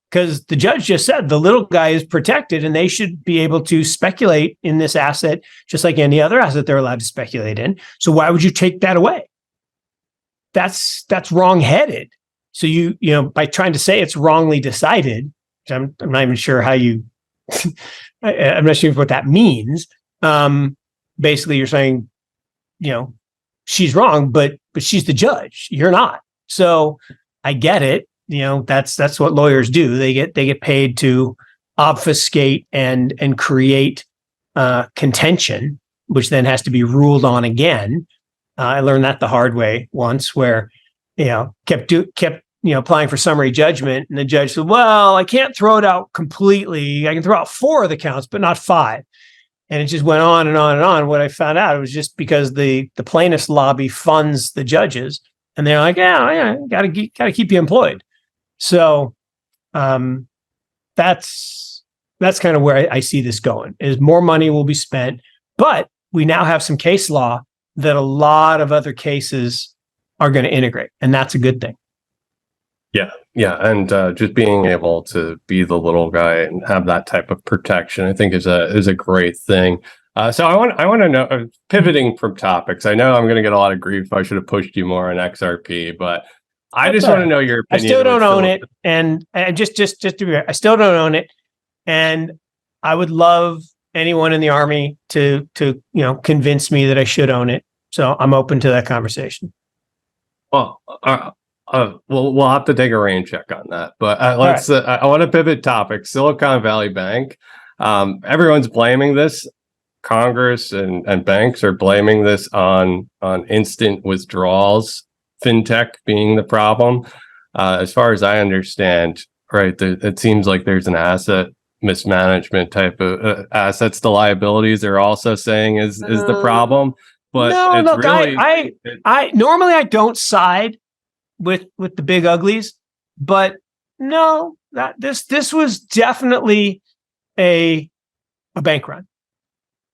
because the judge just said the little guy is protected and they should be able to speculate in this asset just like any other asset they're allowed to speculate in. So why would you take that away? That's wrong-headed. So you by trying to say it's wrongly decided, I'm not even sure how you I'm not sure what that means. Basically you're saying, she's wrong, but she's the judge. You're not. So I get it. That's what lawyers do. They get paid to obfuscate and create contention, which then has to be ruled on again. I learned that the hard way once, where kept applying for summary judgment, and the judge said, "Well, I can't throw it out completely. I can throw out 4 of the counts, but not 5." And it just went on and on and on. What I found out, it was just because the plaintiffs' lobby funds the judges, and they're like, "Yeah, got to keep you employed." So that's kind of where I see this going. Is more money will be spent, but we now have some case law that a lot of other cases are going to integrate, and that's a good thing. Yeah, and just being able to be the little guy and have that type of protection, I think is a great thing. So I want to know, pivoting from topics. I know I'm going to get a lot of grief. I should have pushed you more on XRP, but I just want to know your opinion. I still don't own it, and just to be fair, I still don't own it, and I would love anyone in the Army to convince me that I should own it. So I'm open to that conversation. Well, we'll have to take a rain check on that. But let's. Right. I want to pivot topic. Silicon Valley Bank. Everyone's blaming this. Congress and banks are blaming this on instant withdrawals. Fintech being the problem. As far as I understand, right, it seems like there's an asset mismanagement type of assets to liabilities. They're also saying is the problem. But no, look, really, I normally I don't side with the big uglies, but no, that this was definitely a bank run,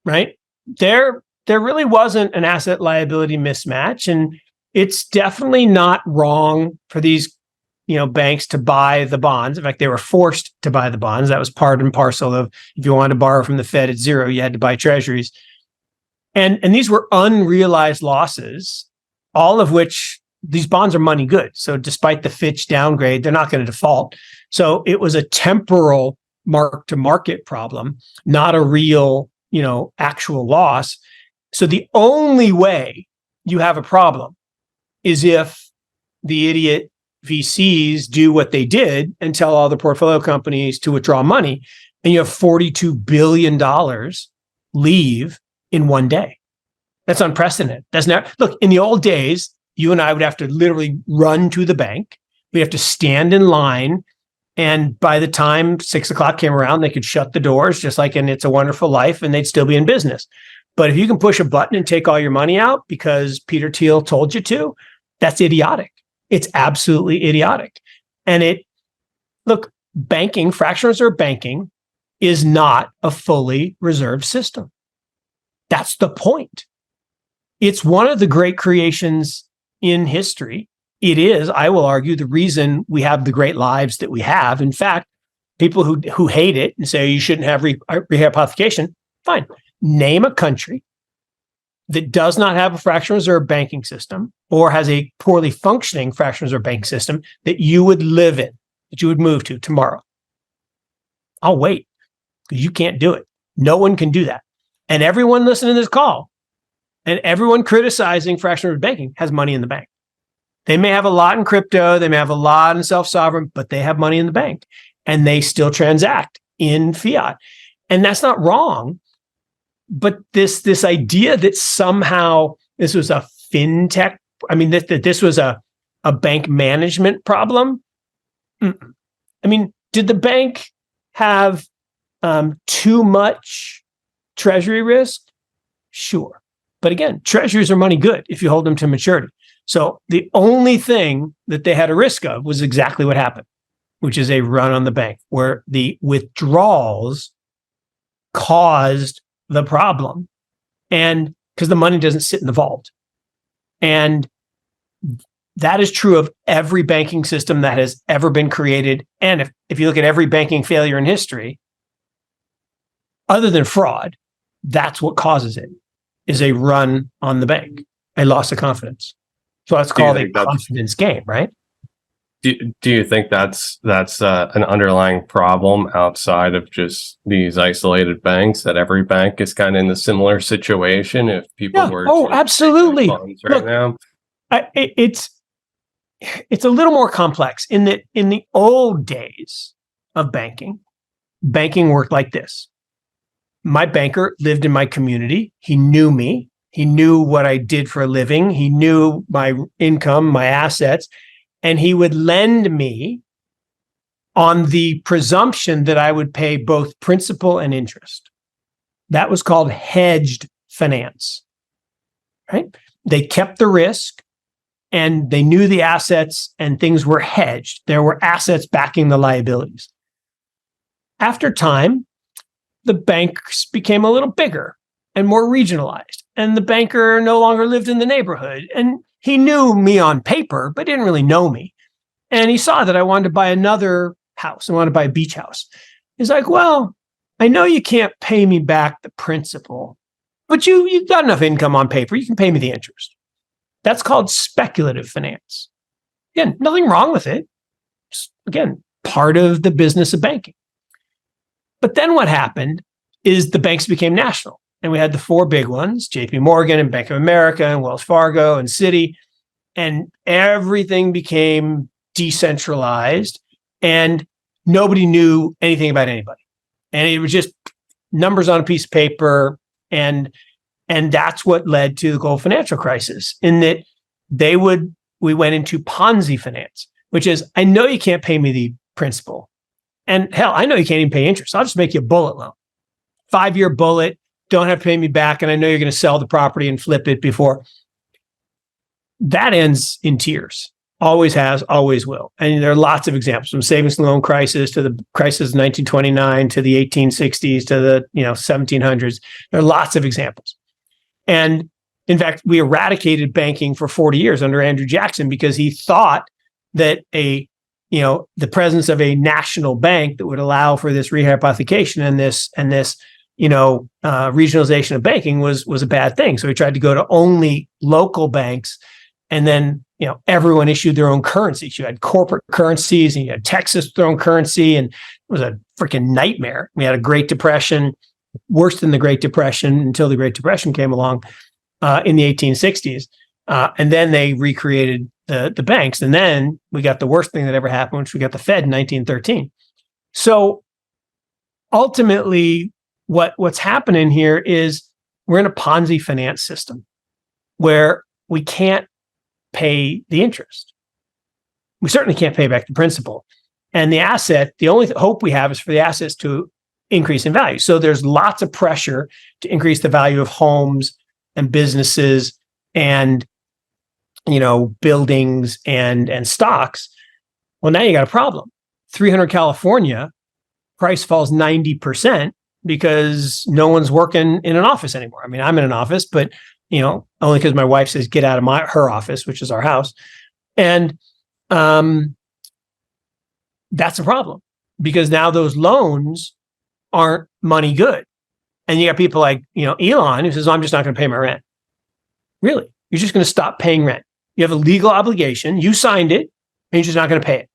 right? There really wasn't an asset liability mismatch, and it's definitely not wrong for these banks to buy the bonds. In fact, they were forced to buy the bonds. That was part and parcel of, if you wanted to borrow from the Fed at zero, you had to buy treasuries. And these were unrealized losses, all of which these bonds are money good. So despite the Fitch downgrade, they're not going to default. So it was a temporal mark-to-market problem, not a real, actual loss. So the only way you have a problem is if the idiot VCs do what they did and tell all the portfolio companies to withdraw money, and you have $42 billion leave in one day. That's unprecedented. Look, in the old days, you and I would have to literally run to the bank. We have to stand in line. And by the time 6 o'clock came around, they could shut the doors, just like in It's a Wonderful Life, and they'd still be in business. But if you can push a button and take all your money out because Peter Thiel told you to, that's idiotic. It's absolutely idiotic. And banking, fractional reserve banking, is not a fully reserved system. That's the point. It's one of the great creations in history. It is, I will argue, the reason we have the great lives that we have. In fact, people who hate it and say you shouldn't have rehypothecation, fine. Name a country that does not have a fractional reserve banking system or has a poorly functioning fractional reserve banking system that you would live in, that you would move to tomorrow. I'll wait, because you can't do it. No one can do that. And everyone listening to this call and everyone criticizing fractional reserve banking has money in the bank. They may have a lot in crypto, they may have a lot in self-sovereign, but they have money in the bank and they still transact in fiat. And that's not wrong. But this idea that somehow this was a fintech, that this was a bank management problem. Did the bank have too much treasury risk? Sure. But again, treasuries are money good if you hold them to maturity. So the only thing that they had a risk of was exactly what happened, which is a run on the bank, where the withdrawals caused the problem, and because the money doesn't sit in the vault. And that is true of every banking system that has ever been created. And if you look at every banking failure in history, other than fraud, that's what causes it, is a run on the bank, a loss of confidence. So that's called a confidence game, right? Do you think that's an underlying problem outside of just these isolated banks, that every bank is kind of in a similar situation if people were absolutely funds right now? It's a little more complex in that in the old days of banking worked like this. My banker lived in my community. He knew me. He knew what I did for a living. He knew my income, my assets. And he would lend me on the presumption that I would pay both principal and interest. That was called hedged finance, right? They kept the risk and they knew the assets and things were hedged. There were assets backing the liabilities. After time, the banks became a little bigger and more regionalized, and the banker no longer lived in the neighborhood. And he knew me on paper, but didn't really know me. And he saw that I wanted to buy another house. I wanted to buy a beach house. He's like, well, I know you can't pay me back the principal, but you've got enough income on paper. You can pay me the interest. That's called speculative finance. Again, nothing wrong with it. Just, again, part of the business of banking. But then what happened is the banks became national. And we had the four big ones, JP Morgan and Bank of America and Wells Fargo and Citi. And everything became decentralized and nobody knew anything about anybody. And it was just numbers on a piece of paper. And that's what led to the global financial crisis, in that we went into Ponzi finance, which is, I know you can't pay me the principal. And hell, I know you can't even pay interest. I'll just make you a bullet loan. 5-year bullet. Don't have to pay me back, and I know you're going to sell the property and flip it before. That ends in tears. Always has, always will. And there are lots of examples, from savings and loan crisis to the crisis of 1929 to the 1860s to the 1700s. There are lots of examples. And in fact, we eradicated banking for 40 years under Andrew Jackson because he thought that a the presence of a national bank that would allow for this rehypothecation and this regionalization of banking was a bad thing. So he tried to go to only local banks, and then everyone issued their own currencies. You had corporate currencies, and you had Texas their own currency, and it was a freaking nightmare. We had a Great Depression, worse than the Great Depression until the Great Depression came along in the 1860s, and then they recreated the banks, and then we got the worst thing that ever happened, which we got the Fed in 1913. So ultimately, what's happening here is we're in a Ponzi finance system where we can't pay the interest. We certainly can't pay back the principal. And the only hope we have is for the assets to increase in value. So there's lots of pressure to increase the value of homes and businesses and buildings and stocks. Well, now you got a problem. 300 California price falls 90% because no one's working in an office anymore. I mean, I'm in an office, but only because my wife says get out of her office, which is our house. And that's a problem because now those loans aren't money good. And you got people like, Elon, who says, I'm just not going to pay my rent. Really? You're just going to stop paying rent. You have a legal obligation. You signed it, and you're just not going to pay it.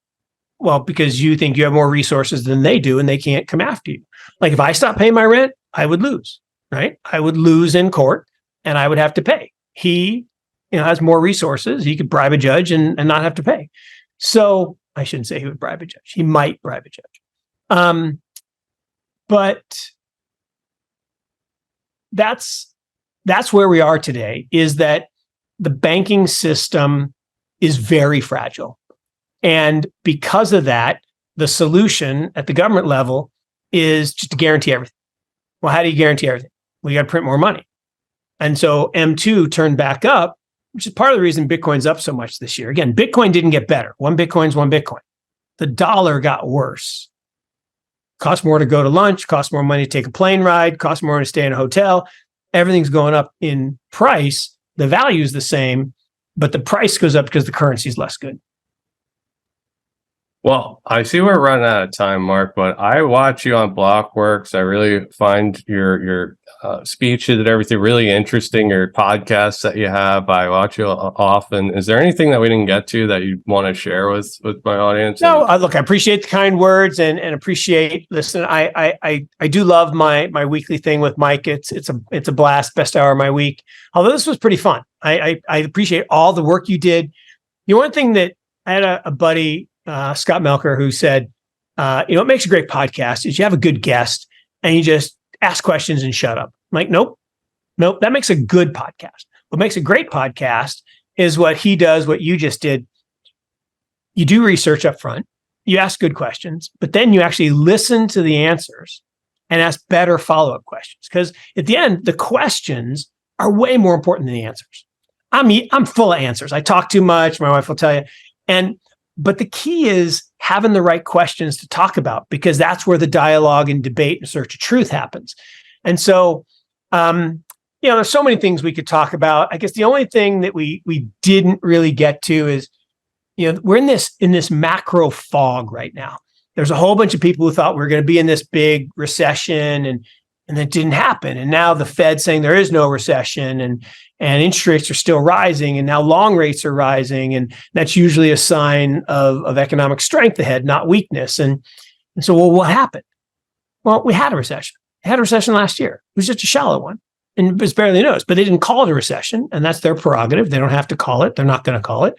Well, because you think you have more resources than they do, and they can't come after you. Like if I stopped paying my rent, I would lose, right? I would lose in court, and I would have to pay. He, has more resources. He could bribe a judge and not have to pay. So I shouldn't say he would bribe a judge. He might bribe a judge. But that's where we are today, is that the banking system is very fragile. And because of that, the solution at the government level is just to guarantee everything. Well, how do you guarantee everything? Well, you got to print more money. And so M2 turned back up, which is part of the reason Bitcoin's up so much this year. Again, Bitcoin didn't get better. One Bitcoin's one Bitcoin. The dollar got worse. Cost more to go to lunch, cost more money to take a plane ride, cost more to stay in a hotel. Everything's going up in price. The value is the same, but the price goes up because the currency is less good. Well, I see we're running out of time, Mark, but I watch you on Blockworks. I really find your speeches and everything really interesting, your podcasts that you have. I watch you often. Is there anything that we didn't get to that you want to share with my audience? No, look, I appreciate the kind words and appreciate, listen, I do love my weekly thing with Mike. It's a blast, best hour of my week. Although this was pretty fun. I appreciate all the work you did. One thing that I had a buddy, Scott Melker, who said, what makes a great podcast is you have a good guest and you just ask questions and shut up. I'm like, nope, that makes a good podcast. What makes a great podcast is what he does, what you just did. You do research up front, you ask good questions, but then you actually listen to the answers and ask better follow-up questions. Because at the end, the questions are way more important than the answers. I'm full of answers. I talk too much. My wife will tell you. But the key is having the right questions to talk about, because that's where the dialogue and debate and search of truth happens. And so, there's so many things we could talk about. I guess the only thing that we didn't really get to is, we're in this macro fog right now. There's a whole bunch of people who thought we were going to be in this big recession, and that didn't happen. And now the Fed saying there is no recession, and interest rates are still rising, and now long rates are rising, and that's usually a sign of economic strength ahead, not weakness. And so, well, what happened? Well, we had a recession. We had a recession last year. It was just a shallow one, and it was barely noticed. But they didn't call it a recession, and that's their prerogative. They don't have to call it. They're not going to call it.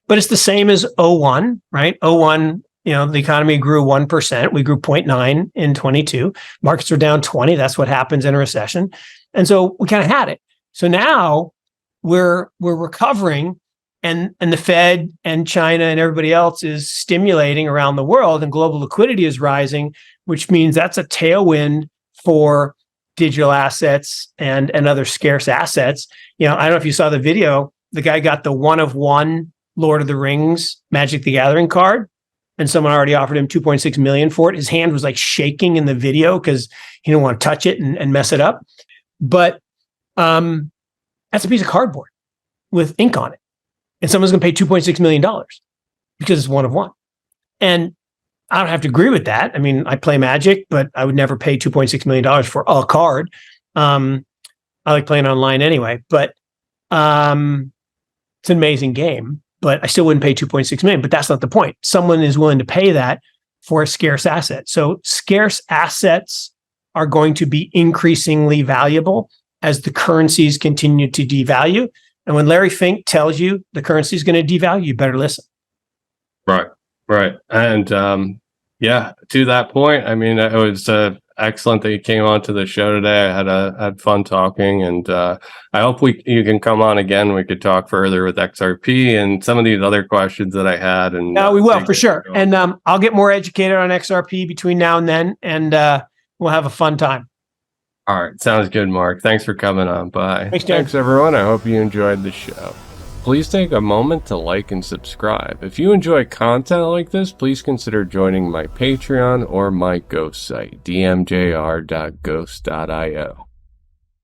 But it's the same as 01, right? 01. The economy grew 1%. We grew 0.9 in 22. Markets were down 20. That's what happens in a recession. And so we kind of had it. So now we're recovering, and the Fed and China and everybody else is stimulating around the world, and global liquidity is rising, which means that's a tailwind for digital assets and other scarce assets. I don't know if you saw the video. The guy got the 1 of 1 Lord of the Rings Magic the Gathering card, and someone already offered him 2.6 million for it. His hand was like shaking in the video because he didn't want to touch it and mess it up. But that's a piece of cardboard with ink on it, and someone's going to pay $2.6 million because it's 1 of 1. And I don't have to agree with that. I mean, I play Magic, but I would never pay $2.6 million for a card. I like playing online anyway, but it's an amazing game, but I still wouldn't pay 2.6 million, but that's not the point. Someone is willing to pay that for a scarce asset. So scarce assets are going to be increasingly valuable as the currencies continue to devalue. And when Larry Fink tells you the currency is going to devalue, you better listen. Right. And yeah, to that point, I mean, it was excellent that you came on to the show today. I had fun talking, and I hope you can come on again. We could talk further with XRP and some of these other questions that I had. And no, we will for sure. And I'll get more educated on XRP between now and then, and we'll have a fun time. All right. Sounds good, Mark. Thanks for coming on. Bye. Thanks, everyone. I hope you enjoyed the show. Please take a moment to like and subscribe. If you enjoy content like this, please consider joining my Patreon or my Ghost site, dmjr.ghost.io.